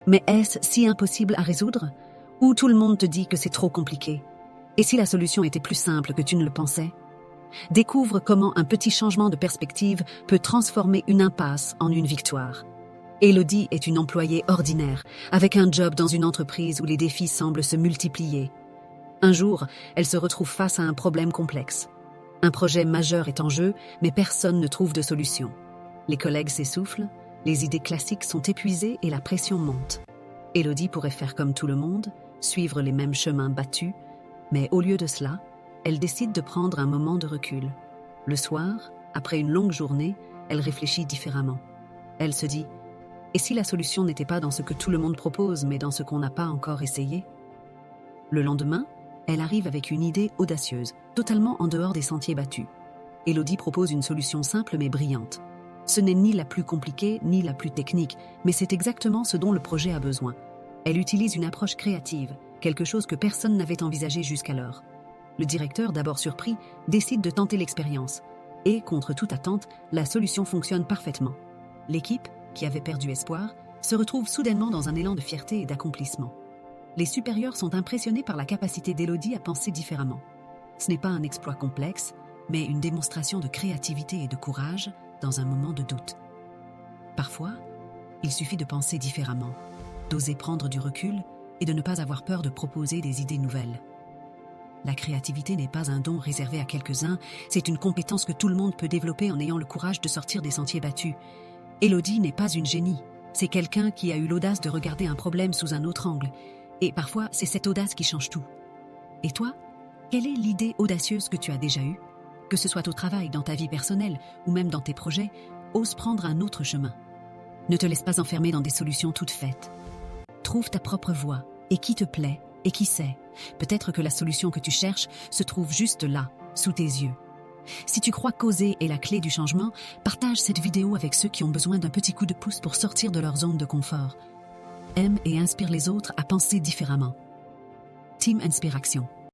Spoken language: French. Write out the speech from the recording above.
Mais est-ce si impossible à résoudre? Ou tout le monde te dit que c'est trop compliqué? Et si la solution était plus simple que tu ne le pensais? Découvre comment un petit changement de perspective peut transformer une impasse en une victoire. Élodie est une employée ordinaire, avec un job dans une entreprise où les défis semblent se multiplier. Un jour, elle se retrouve face à un problème complexe. Un projet majeur est en jeu, mais personne ne trouve de solution. Les collègues s'essoufflent, les idées classiques sont épuisées et la pression monte. Élodie pourrait faire comme tout le monde, suivre les mêmes chemins battus, mais au lieu de cela, elle décide de prendre un moment de recul. Le soir, après une longue journée, elle réfléchit différemment. Elle se dit « Et si la solution n'était pas dans ce que tout le monde propose, mais dans ce qu'on n'a pas encore essayé ?» Le lendemain, elle arrive avec une idée audacieuse, totalement en dehors des sentiers battus. Élodie propose une solution simple mais brillante. Ce n'est ni la plus compliquée ni la plus technique, mais c'est exactement ce dont le projet a besoin. Elle utilise une approche créative, quelque chose que personne n'avait envisagé jusqu'alors. Le directeur, d'abord surpris, décide de tenter l'expérience. Et, contre toute attente, la solution fonctionne parfaitement. L'équipe, qui avait perdu espoir, se retrouve soudainement dans un élan de fierté et d'accomplissement. Les supérieurs sont impressionnés par la capacité d'Élodie à penser différemment. Ce n'est pas un exploit complexe, mais une démonstration de créativité et de courage dans un moment de doute. Parfois, il suffit de penser différemment, d'oser prendre du recul et de ne pas avoir peur de proposer des idées nouvelles. La créativité n'est pas un don réservé à quelques-uns, c'est une compétence que tout le monde peut développer en ayant le courage de sortir des sentiers battus. Élodie n'est pas une génie, c'est quelqu'un qui a eu l'audace de regarder un problème sous un autre angle. Et parfois, c'est cette audace qui change tout. Et toi, quelle est l'idée audacieuse que tu as déjà eue? Que ce soit au travail, dans ta vie personnelle ou même dans tes projets, ose prendre un autre chemin. Ne te laisse pas enfermer dans des solutions toutes faites. Trouve ta propre voie et qui te plaît, et qui sait, peut-être que la solution que tu cherches se trouve juste là, sous tes yeux. Si tu crois qu'oser est la clé du changement, partage cette vidéo avec ceux qui ont besoin d'un petit coup de pouce pour sortir de leur zone de confort. Aime et inspire les autres à penser différemment. Team Inspiration.